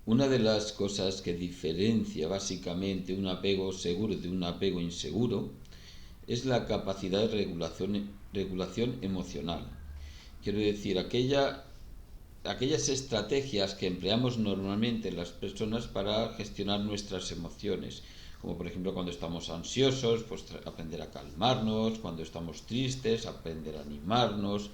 Una de las cosas que diferencia básicamente un apego seguro de un apego inseguro es la capacidad de regulación emocional. Quiero decir, aquellas estrategias que empleamos normalmente las personas para gestionar nuestras emociones, como por ejemplo cuando estamos ansiosos, pues aprender a calmarnos; cuando estamos tristes, aprender a animarnos;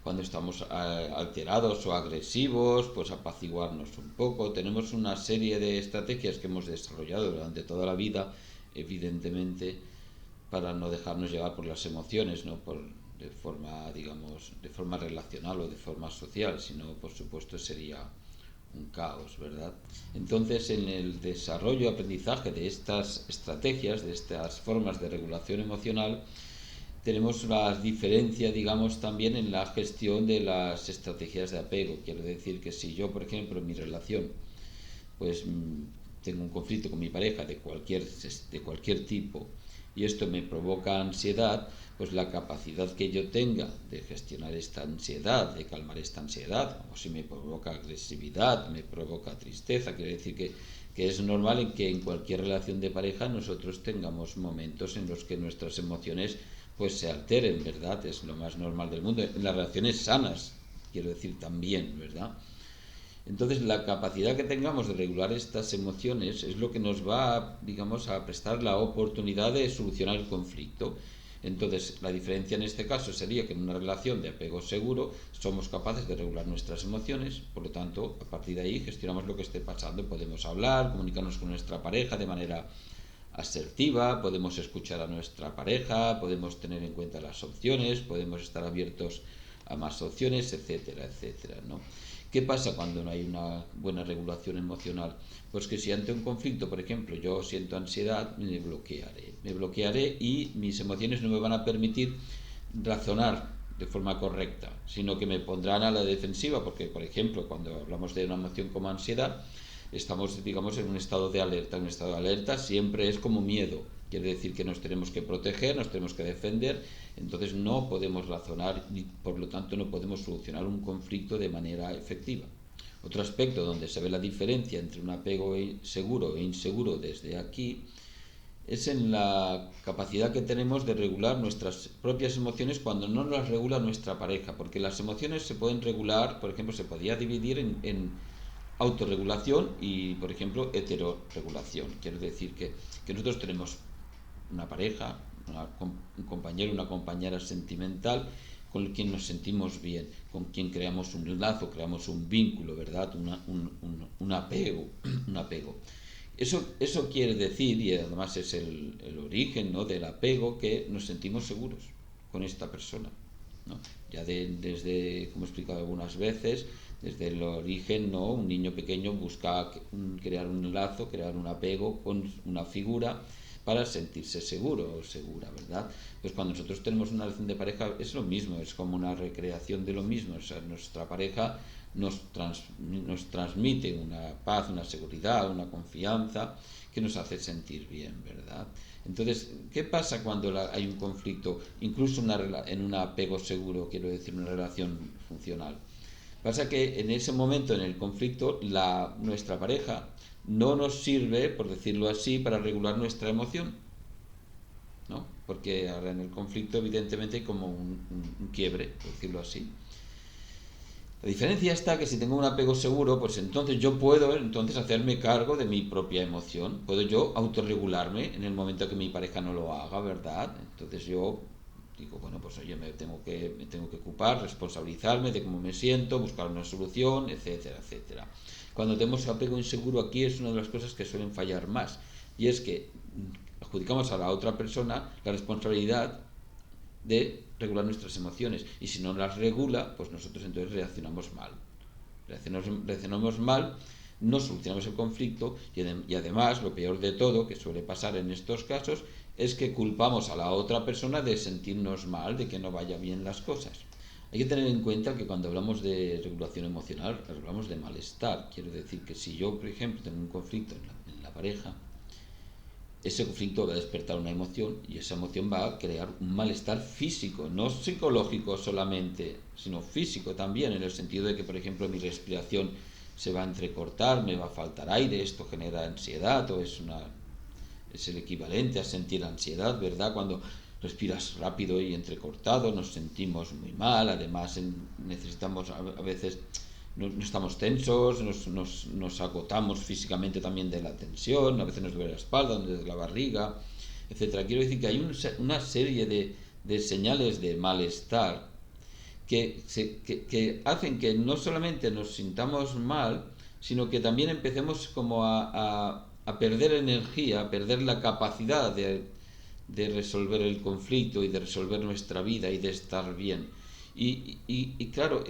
cuando estamos alterados o agresivos, pues apaciguarnos un poco. Tenemos una serie de estrategias que hemos desarrollado durante toda la vida, evidentemente, para no dejarnos llevar por las emociones, no por de forma, digamos, de forma relacional o de forma social, sino por supuesto sería un caos, ¿verdad? Entonces, en el desarrollo y aprendizaje de estas estrategias, de estas formas de regulación emocional, tenemos las diferencias, digamos, también en la gestión de las estrategias de apego. Quiero decir que si yo, por ejemplo, en mi relación, pues tengo un conflicto con mi pareja de cualquier tipo, y esto me provoca ansiedad, pues la capacidad que yo tenga de gestionar esta ansiedad, de calmar esta ansiedad, o si me provoca agresividad, me provoca tristeza, quiere decir que es normal en que en cualquier relación de pareja nosotros tengamos momentos en los que nuestras emociones pues se alteren, ¿verdad? Es lo más normal del mundo. En las relaciones sanas, quiero decir también, ¿verdad? Entonces, la capacidad que tengamos de regular estas emociones es lo que nos va, digamos, a prestar la oportunidad de solucionar el conflicto. Entonces, la diferencia en este caso sería que en una relación de apego seguro somos capaces de regular nuestras emociones; por lo tanto, a partir de ahí gestionamos lo que esté pasando. Podemos hablar, comunicarnos con nuestra pareja de manera asertiva, podemos escuchar a nuestra pareja, podemos tener en cuenta las opciones, podemos estar abiertos a más opciones, etcétera, etcétera, ¿no? ¿Qué pasa cuando no hay una buena regulación emocional? Pues que si ante un conflicto, por ejemplo, yo siento ansiedad, me bloquearé y mis emociones no me van a permitir razonar de forma correcta, sino que me pondrán a la defensiva, porque, por ejemplo, cuando hablamos de una emoción como ansiedad, estamos, digamos, en un estado de alerta. Un estado de alerta siempre es como miedo, quiere decir que nos tenemos que proteger, nos tenemos que defender. Entonces no podemos razonar y por lo tanto no podemos solucionar un conflicto de manera efectiva. Otro aspecto donde se ve la diferencia entre un apego seguro e inseguro desde aquí es en la capacidad que tenemos de regular nuestras propias emociones cuando no las regula nuestra pareja, porque las emociones se pueden regular. Por ejemplo, se podría dividir en autorregulación y, por ejemplo, heteroregulación. Quiero decir que nosotros tenemos una pareja, un compañero, una compañera sentimental con quien nos sentimos bien, con quien creamos un lazo, creamos un vínculo, ¿verdad? Un apego, un apego. Eso quiere decir, y además es el origen, ¿no?, del apego, que nos sentimos seguros con esta persona, ¿no? Ya desde, como he explicado algunas veces, desde el origen, ¿no?, un niño pequeño busca crear un lazo, crear un apego con una figura para sentirse seguro o segura, ¿verdad? Pues cuando nosotros tenemos una relación de pareja es lo mismo, es como una recreación de lo mismo. O sea, nuestra pareja nos transmite una paz, una seguridad, una confianza que nos hace sentir bien, ¿verdad? Entonces, ¿qué pasa cuando hay un conflicto, incluso en un apego seguro, quiero decir, una relación funcional? Pasa que en ese momento, en el conflicto, nuestra pareja no nos sirve, por decirlo así, para regular nuestra emoción, ¿no? Porque ahora en el conflicto, evidentemente, hay como un quiebre, por decirlo así. La diferencia está que si tengo un apego seguro, pues entonces yo puedo hacerme cargo de mi propia emoción. Puedo yo autorregularme en el momento que mi pareja no lo haga, ¿verdad? Entonces yo digo, bueno, pues oye, me tengo que ocupar, responsabilizarme de cómo me siento, buscar una solución, etcétera, etcétera. Cuando tenemos apego inseguro, aquí es una de las cosas que suelen fallar más, y es que adjudicamos a la otra persona la responsabilidad de regular nuestras emociones, y si no las regula, pues nosotros entonces reaccionamos mal. Reaccionamos mal, no solucionamos el conflicto, y además, lo peor de todo, que suele pasar en estos casos, es que culpamos a la otra persona de sentirnos mal, de que no vaya bien las cosas. Hay que tener en cuenta que cuando hablamos de regulación emocional, hablamos de malestar. Quiero decir que si yo, por ejemplo, tengo un conflicto en la pareja, ese conflicto va a despertar una emoción, y esa emoción va a crear un malestar físico, no psicológico solamente, sino físico también, en el sentido de que, por ejemplo, mi respiración se va a entrecortar, me va a faltar aire, esto genera ansiedad, o es el equivalente a sentir ansiedad, ¿verdad? Cuando respiras rápido y entrecortado, nos sentimos muy mal, además necesitamos a veces, no estamos tensos, nos agotamos físicamente también de la tensión, a veces nos duele la espalda, nos duele la barriga, etcétera. Quiero decir que hay una serie de señales de malestar que hacen que no solamente nos sintamos mal, sino que también empecemos como a perder energía, a perder la capacidad de resolver el conflicto y de resolver nuestra vida y de estar bien. Y claro,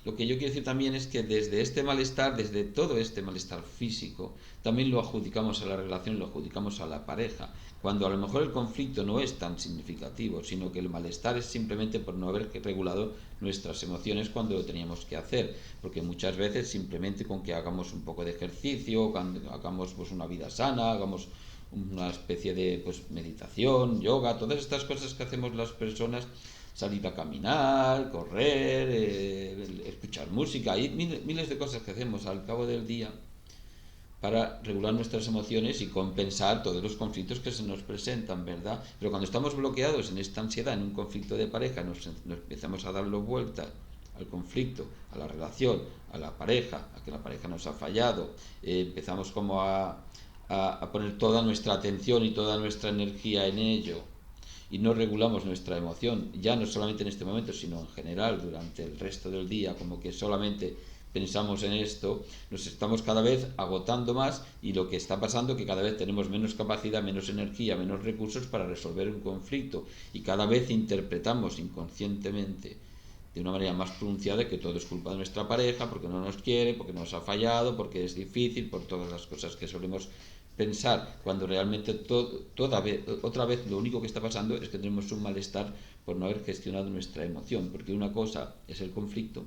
lo que yo quiero decir también es que desde este malestar, desde todo este malestar físico, también lo adjudicamos a la relación, lo adjudicamos a la pareja, cuando a lo mejor el conflicto no es tan significativo, sino que el malestar es simplemente por no haber regulado nuestras emociones cuando lo teníamos que hacer, porque muchas veces simplemente con que hagamos un poco de ejercicio, cuando hagamos pues una vida sana, hagamos una especie de pues meditación, yoga, todas estas cosas que hacemos las personas, salir a caminar, correr, escuchar música, hay miles de cosas que hacemos al cabo del día para regular nuestras emociones y compensar todos los conflictos que se nos presentan, ¿verdad? Pero cuando estamos bloqueados en esta ansiedad, en un conflicto de pareja, nos empezamos a darlo vuelta al conflicto, a la relación, a la pareja, a que la pareja nos ha fallado, empezamos como a poner toda nuestra atención y toda nuestra energía en ello, y no regulamos nuestra emoción, ya no solamente en este momento, sino en general durante el resto del día, como que solamente pensamos en esto, nos estamos cada vez agotando más, y lo que está pasando es que cada vez tenemos menos capacidad, menos energía, menos recursos para resolver un conflicto, y cada vez interpretamos inconscientemente de una manera más pronunciada que todo es culpa de nuestra pareja, porque no nos quiere, porque nos ha fallado, porque es difícil, por todas las cosas que solemos pensar, cuando realmente otra vez lo único que está pasando es que tenemos un malestar por no haber gestionado nuestra emoción, porque una cosa es el conflicto,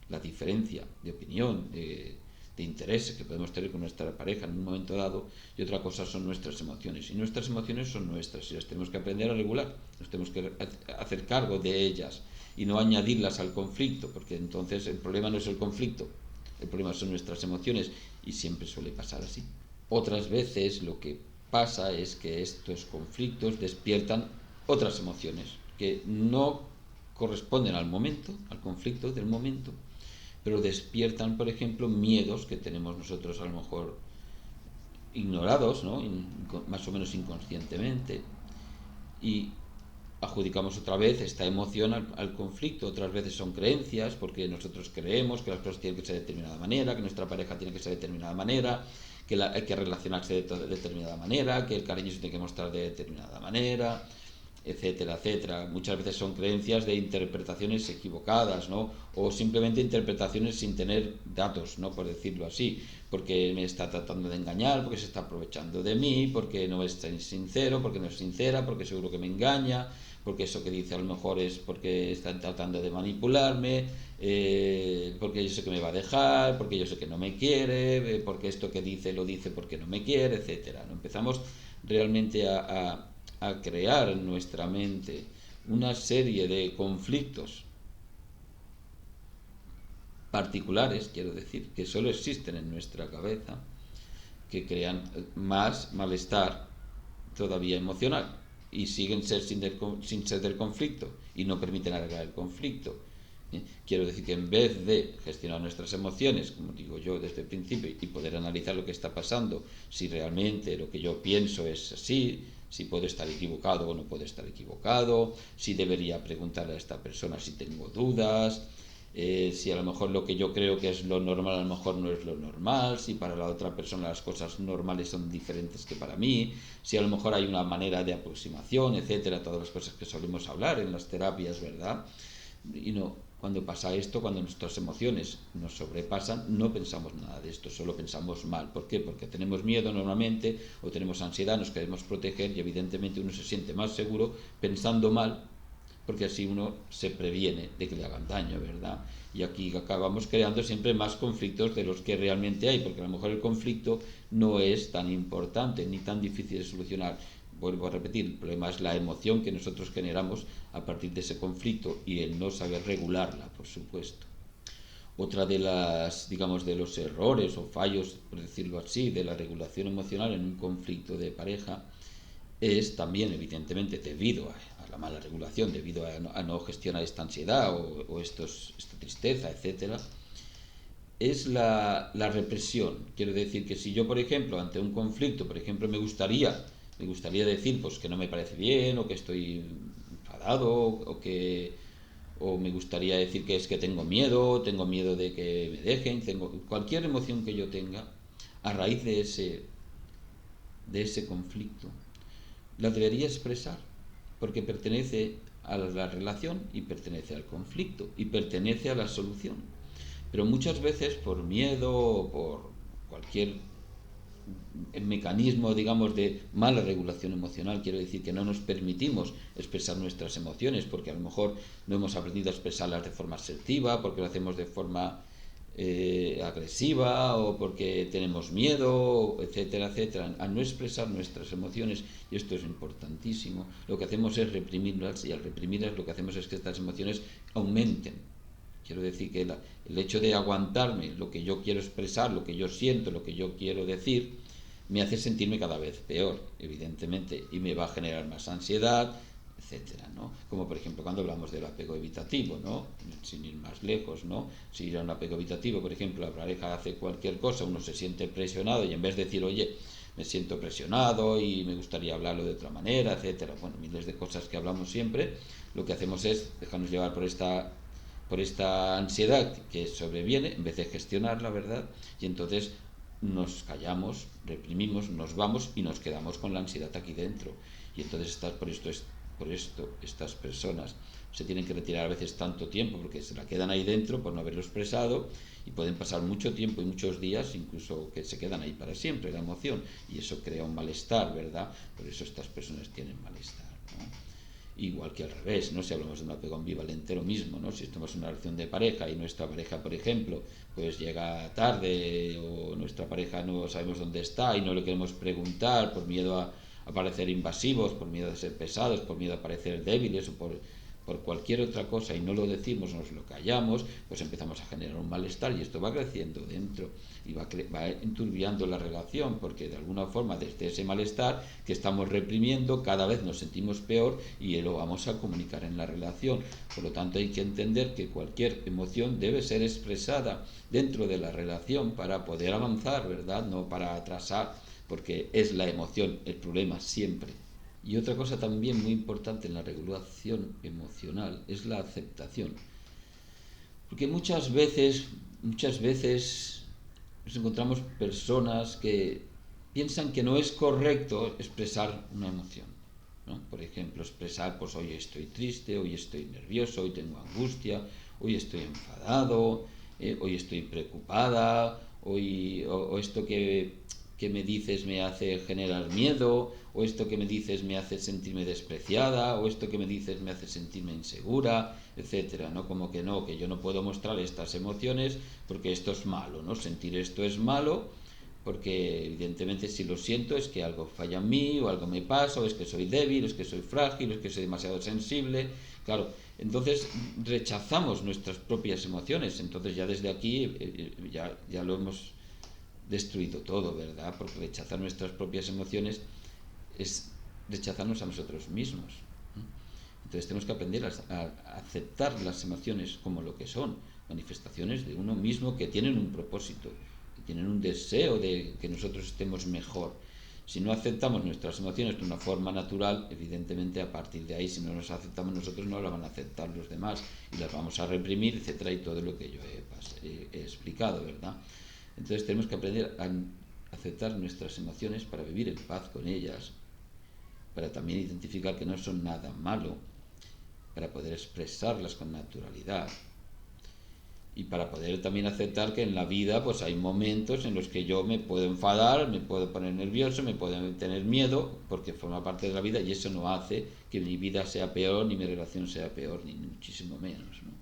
la diferencia de opinión, de intereses que podemos tener con nuestra pareja en un momento dado, y otra cosa son nuestras emociones, y nuestras emociones son nuestras y las tenemos que aprender a regular, nos tenemos que hacer cargo de ellas y no añadirlas al conflicto, porque entonces el problema no es el conflicto, el problema son nuestras emociones, y siempre suele pasar así. Otras veces lo que pasa es que estos conflictos despiertan otras emociones que no corresponden al momento, al conflicto del momento, pero despiertan, por ejemplo, miedos que tenemos nosotros a lo mejor ignorados, ¿no? Más o menos inconscientemente, y adjudicamos otra vez esta emoción al conflicto. Otras veces son creencias, porque nosotros creemos que las cosas tienen que ser de determinada manera, que nuestra pareja tiene que ser de determinada manera, que hay que relacionarse de determinada manera, que el cariño se tiene que mostrar de determinada manera, etcétera, etcétera. Muchas veces son creencias de interpretaciones equivocadas, ¿no? O simplemente interpretaciones sin tener datos, ¿no? Por decirlo así, porque me está tratando de engañar, porque se está aprovechando de mí, porque no es sincero, porque no es sincera, porque seguro que me engaña, porque eso que dice a lo mejor es porque están tratando de manipularme, porque yo sé que me va a dejar, porque yo sé que no me quiere, porque esto que dice lo dice porque no me quiere, etcétera, ¿no? Empezamos realmente a crear en nuestra mente una serie de conflictos particulares, quiero decir, que solo existen en nuestra cabeza, que crean más malestar todavía emocional y siguen sin ser del conflicto y no permiten arreglar el conflicto. Quiero decir que en vez de gestionar nuestras emociones, como digo yo desde el principio, y poder analizar lo que está pasando, si realmente lo que yo pienso es así, si puedo estar equivocado o no puedo estar equivocado, si debería preguntarle a esta persona si tengo dudas, si a lo mejor lo que yo creo que es lo normal a lo mejor no es lo normal, si para la otra persona las cosas normales son diferentes que para mí, si a lo mejor hay una manera de aproximación, etcétera, todas las cosas que solemos hablar en las terapias, ¿verdad? Y no, cuando pasa esto, cuando nuestras emociones nos sobrepasan, no pensamos nada de esto, solo pensamos mal. ¿Por qué? Porque tenemos miedo normalmente, o tenemos ansiedad, nos queremos proteger, y evidentemente uno se siente más seguro pensando mal, porque así uno se previene de que le hagan daño, ¿verdad? Y aquí acabamos creando siempre más conflictos de los que realmente hay, porque a lo mejor el conflicto no es tan importante ni tan difícil de solucionar. Vuelvo a repetir, el problema es la emoción que nosotros generamos a partir de ese conflicto y el no saber regularla, por supuesto. Otra de las, digamos, de los errores o fallos, por decirlo así, de la regulación emocional en un conflicto de pareja es también, evidentemente, debido a la mala regulación, debido a no gestionar esta ansiedad o esta tristeza, etcétera, es la represión. Quiero decir que si yo, por ejemplo, ante un conflicto, por ejemplo, me gustaría decir pues que no me parece bien, o que estoy enfadado, o me gustaría decir que es que tengo miedo de que me dejen, tengo cualquier emoción que yo tenga a raíz de ese conflicto, la debería expresar, porque pertenece a la relación y pertenece al conflicto y pertenece a la solución. Pero muchas veces por miedo o por cualquier mecanismo, digamos, de mala regulación emocional, quiero decir que no nos permitimos expresar nuestras emociones, porque a lo mejor no hemos aprendido a expresarlas de forma asertiva, porque lo hacemos de forma agresiva, o porque tenemos miedo, etcétera, etcétera, a no expresar nuestras emociones, y esto es importantísimo, lo que hacemos es reprimirlas, y al reprimirlas lo que hacemos es que estas emociones aumenten. Quiero decir que el hecho de aguantarme lo que yo quiero expresar, lo que yo siento, lo que yo quiero decir, me hace sentirme cada vez peor, evidentemente, y me va a generar más ansiedad, etcétera, ¿no? Como por ejemplo cuando hablamos del apego evitativo, ¿no? Sin ir más lejos, ¿no? Si ir a un apego evitativo, por ejemplo, la pareja hace cualquier cosa, uno se siente presionado y en vez de decir, oye, me siento presionado y me gustaría hablarlo de otra manera, etcétera, bueno, miles de cosas que hablamos siempre, lo que hacemos es dejarnos llevar por esta ansiedad que sobreviene en vez de gestionarla, ¿verdad? Y entonces nos callamos, reprimimos, nos vamos y nos quedamos con la ansiedad aquí dentro. Y entonces por esto estas personas se tienen que retirar a veces tanto tiempo porque se la quedan ahí dentro por no haberlo expresado, y pueden pasar mucho tiempo y muchos días, incluso que se quedan ahí para siempre la emoción, y eso crea un malestar, ¿verdad? Por eso estas personas tienen malestar, ¿no? Igual que al revés, ¿no? Si hablamos de un apego ambivalente, lo mismo, ¿no? Si estamos en una relación de pareja y nuestra pareja, por ejemplo, pues llega tarde, o nuestra pareja no sabemos dónde está y no le queremos preguntar por miedo a parecer invasivos, por miedo a ser pesados, por miedo a parecer débiles, o por cualquier otra cosa, y no lo decimos, nos lo callamos, pues empezamos a generar un malestar, y esto va creciendo dentro y va enturbiando la relación, porque de alguna forma desde ese malestar que estamos reprimiendo cada vez nos sentimos peor y lo vamos a comunicar en la relación. Por lo tanto, hay que entender que cualquier emoción debe ser expresada dentro de la relación para poder avanzar, ¿verdad? No para atrasar, porque es la emoción el problema siempre. Y otra cosa también muy importante en la regulación emocional es la aceptación. Porque muchas veces nos encontramos personas que piensan que no es correcto expresar una emoción, ¿no? Por ejemplo, expresar, pues hoy estoy triste, hoy estoy nervioso, hoy tengo angustia, hoy estoy enfadado, hoy estoy preocupada, o esto que me dices me hace generar miedo, o esto que me dices me hace sentirme despreciada, o esto que me dices me hace sentirme insegura, etcétera, ¿no? Como que no, que yo no puedo mostrar estas emociones porque esto es malo, ¿no? Sentir esto es malo, porque evidentemente si lo siento es que algo falla en mí, o algo me pasa, o es que soy débil, o es que soy frágil, o es que soy demasiado sensible. Claro, entonces rechazamos nuestras propias emociones. Entonces ya desde aquí ya lo hemos destruido todo, ¿verdad? Porque rechazar nuestras propias emociones es rechazarnos a nosotros mismos. Entonces tenemos que aprender a aceptar las emociones como lo que son, manifestaciones de uno mismo que tienen un propósito, que tienen un deseo de que nosotros estemos mejor. Si no aceptamos nuestras emociones de una forma natural, evidentemente a partir de ahí, si no nos aceptamos nosotros, no las van a aceptar los demás y las vamos a reprimir, etcétera, y todo lo que yo he explicado, ¿verdad? Entonces tenemos que aprender a aceptar nuestras emociones para vivir en paz con ellas, para también identificar que no son nada malo, para poder expresarlas con naturalidad, y para poder también aceptar que en la vida pues hay momentos en los que yo me puedo enfadar, me puedo poner nervioso, me puedo tener miedo, porque forma parte de la vida, y eso no hace que mi vida sea peor, ni mi relación sea peor, ni muchísimo menos, ¿no?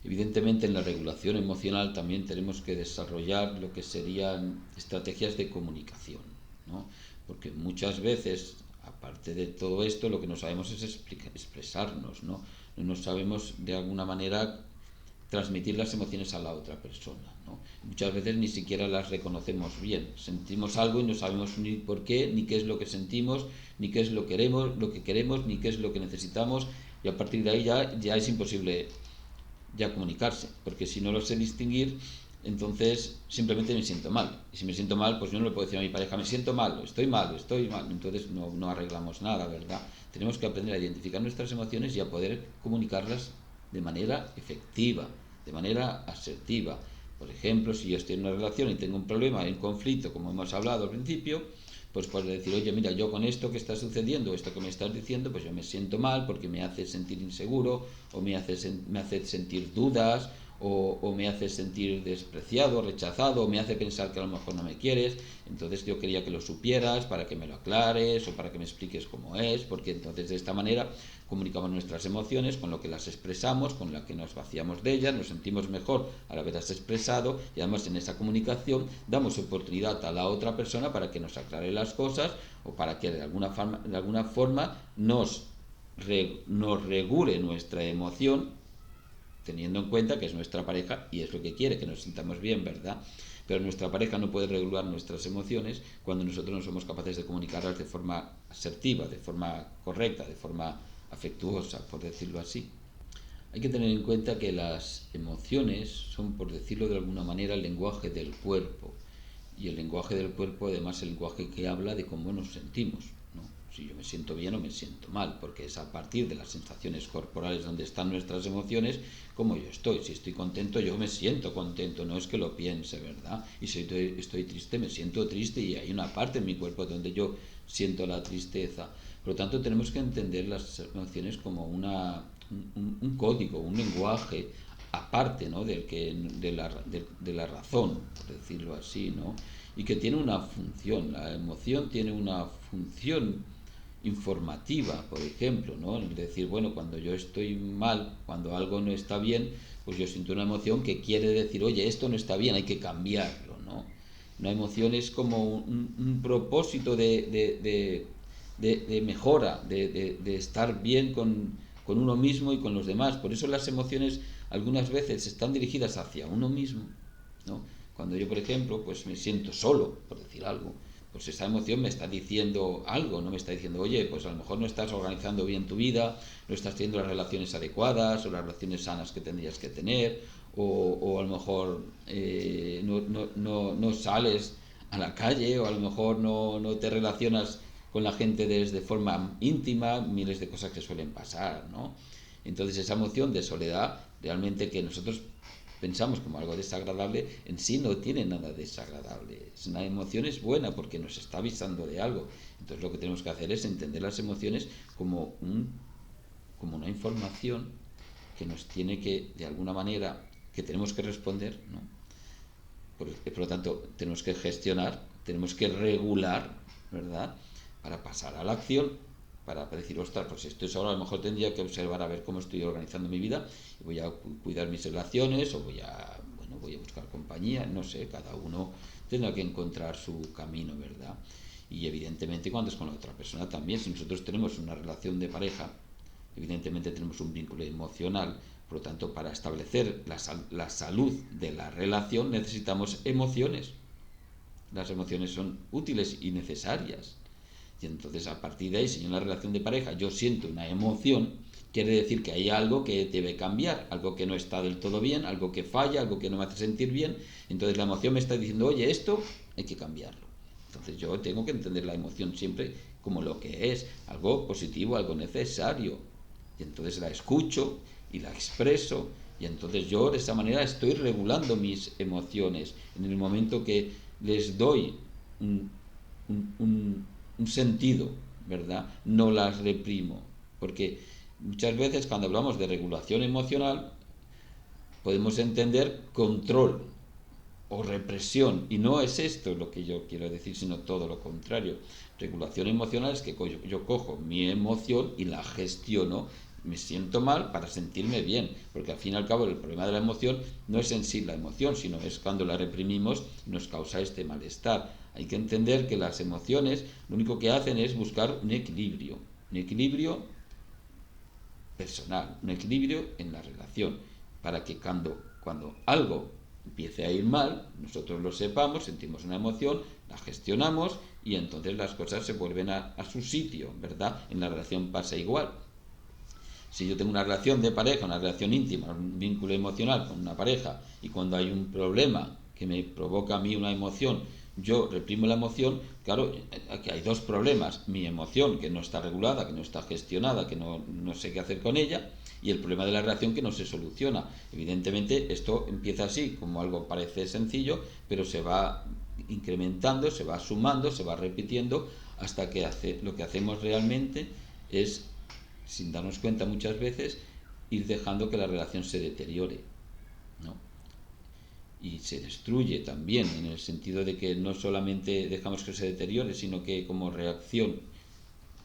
Evidentemente en la regulación emocional también tenemos que desarrollar lo que serían estrategias de comunicación, ¿no? Porque muchas veces, aparte de todo esto, lo que no sabemos es expresarnos, ¿no? No sabemos de alguna manera transmitir las emociones a la otra persona, ¿no? Muchas veces ni siquiera las reconocemos bien. Sentimos algo y no sabemos ni por qué, ni qué es lo que sentimos, ni qué es lo que queremos, ni qué es lo que necesitamos, y a partir de ahí ya es imposible ya comunicarse, porque si no lo sé distinguir, entonces simplemente me siento mal. Y si me siento mal, pues yo no le puedo decir a mi pareja, me siento mal, estoy mal, entonces no arreglamos nada, ¿verdad? Tenemos que aprender a identificar nuestras emociones y a poder comunicarlas de manera efectiva, de manera asertiva. Por ejemplo, si yo estoy en una relación y tengo un problema, un conflicto, como hemos hablado al principio, pues puedes decir, oye, mira, yo con esto que está sucediendo, esto que me estás diciendo, pues yo me siento mal porque me hace sentir inseguro, o me hace sentir dudas, o me hace sentir despreciado, rechazado, o me hace pensar que a lo mejor no me quieres. Entonces yo quería que lo supieras para que me lo aclares o para que me expliques cómo es, porque entonces de esta manera comunicamos nuestras emociones, con lo que las expresamos, con la que nos vaciamos de ellas, nos sentimos mejor al haberlas expresado, y además en esa comunicación damos oportunidad a la otra persona para que nos aclare las cosas, o para que de alguna forma nos regule nuestra emoción, teniendo en cuenta que es nuestra pareja y es lo que quiere, que nos sintamos bien, ¿verdad? Pero nuestra pareja no puede regular nuestras emociones cuando nosotros no somos capaces de comunicarlas de forma asertiva, de forma correcta, de forma afectuosa, por decirlo así. Hay que tener en cuenta que las emociones son, por decirlo de alguna manera, el lenguaje del cuerpo. Y el lenguaje del cuerpo, además, es el lenguaje que habla de cómo nos sentimos, ¿no? Si yo me siento bien o me siento mal, porque es a partir de las sensaciones corporales donde están nuestras emociones, como yo estoy. Si estoy contento, yo me siento contento, no es que lo piense, ¿verdad? Y si estoy triste, me siento triste, y hay una parte en mi cuerpo donde yo siento la tristeza. Por lo tanto, tenemos que entender las emociones como un código, un lenguaje aparte, ¿no?, de la razón, por decirlo así, ¿no? Y que tiene una función. La emoción tiene una función informativa, por ejemplo, ¿no? Es decir, bueno, cuando yo estoy mal, cuando algo no está bien, pues yo siento una emoción que quiere decir, oye, esto no está bien, hay que cambiarlo, ¿no? Una emoción es como un propósito de mejora, de estar bien con uno mismo y con los demás. Por eso las emociones algunas veces están dirigidas hacia uno mismo, ¿no? Cuando yo, por ejemplo, pues me siento solo, por decir algo, pues esa emoción me está diciendo algo, no me está diciendo, oye, pues a lo mejor no estás organizando bien tu vida, no estás teniendo las relaciones adecuadas o las relaciones sanas que tendrías que tener, o a lo mejor no sales a la calle, o a lo mejor no te relacionas con la gente de forma íntima, miles de cosas que suelen pasar, ¿no? Entonces esa emoción de soledad, realmente, que nosotros pensamos como algo desagradable, en sí no tiene nada desagradable. Es una emoción, es buena porque nos está avisando de algo. Entonces lo que tenemos que hacer es entender las emociones como una información que nos tiene que, de alguna manera, que tenemos que responder, ¿no? Por lo tanto, tenemos que gestionar, tenemos que regular, ¿verdad?, para pasar a la acción, para decir, ostras, pues esto es ahora, a lo mejor tendría que observar a ver cómo estoy organizando mi vida, y voy a cuidar mis relaciones, o voy a buscar compañía, no sé, cada uno tendrá que encontrar su camino, ¿verdad? Y evidentemente cuando es con la otra persona también, si nosotros tenemos una relación de pareja, evidentemente tenemos un vínculo emocional. Por lo tanto, para establecer la salud de la relación necesitamos emociones. Las emociones son útiles y necesarias. Y entonces, a partir de ahí, si en la relación de pareja yo siento una emoción, quiere decir que hay algo que debe cambiar, algo que no está del todo bien, algo que falla, algo que no me hace sentir bien. Entonces la emoción me está diciendo, oye, esto hay que cambiarlo. Entonces yo tengo que entender la emoción siempre como lo que es, algo positivo, algo necesario. Y entonces la escucho y la expreso, y entonces yo de esa manera estoy regulando mis emociones. En el momento que les doy un sentido, ¿verdad?, no las reprimo. Porque muchas veces cuando hablamos de regulación emocional podemos entender control o represión, y no es esto lo que yo quiero decir, sino todo lo contrario. Regulación emocional es que yo cojo mi emoción y la gestiono. Me siento mal para sentirme bien, porque al fin y al cabo el problema de la emoción no es en sí la emoción, sino es cuando la reprimimos y nos causa este malestar. Hay que entender que las emociones lo único que hacen es buscar un equilibrio personal, un equilibrio en la relación. para que cuando algo empiece a ir mal, nosotros lo sepamos, sentimos una emoción, la gestionamos y entonces las cosas se vuelven a su sitio, ¿verdad? En la relación pasa igual. Si yo tengo una relación de pareja, una relación íntima, un vínculo emocional con una pareja, y cuando hay un problema que me provoca a mí una emoción, yo reprimo la emoción, claro, aquí hay dos problemas: mi emoción, que no está regulada, que no está gestionada, que no sé qué hacer con ella, y el problema de la relación, que no se soluciona. Evidentemente esto empieza así, como algo parece sencillo, pero se va incrementando, se va sumando, se va repitiendo, hasta que lo que hacemos realmente es, sin darnos cuenta muchas veces, ir dejando que la relación se deteriore, ¿no? Y se destruye también, en el sentido de que no solamente dejamos que se deteriore, sino que como reacción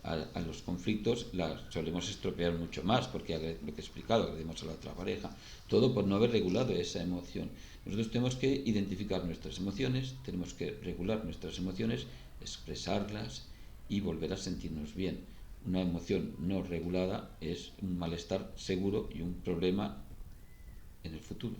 a los conflictos la solemos estropear mucho más, porque lo que he explicado, agredimos a la otra pareja, todo por no haber regulado esa emoción. Nosotros tenemos que identificar nuestras emociones, tenemos que regular nuestras emociones, expresarlas y volver a sentirnos bien. Una emoción no regulada es un malestar seguro y un problema en el futuro.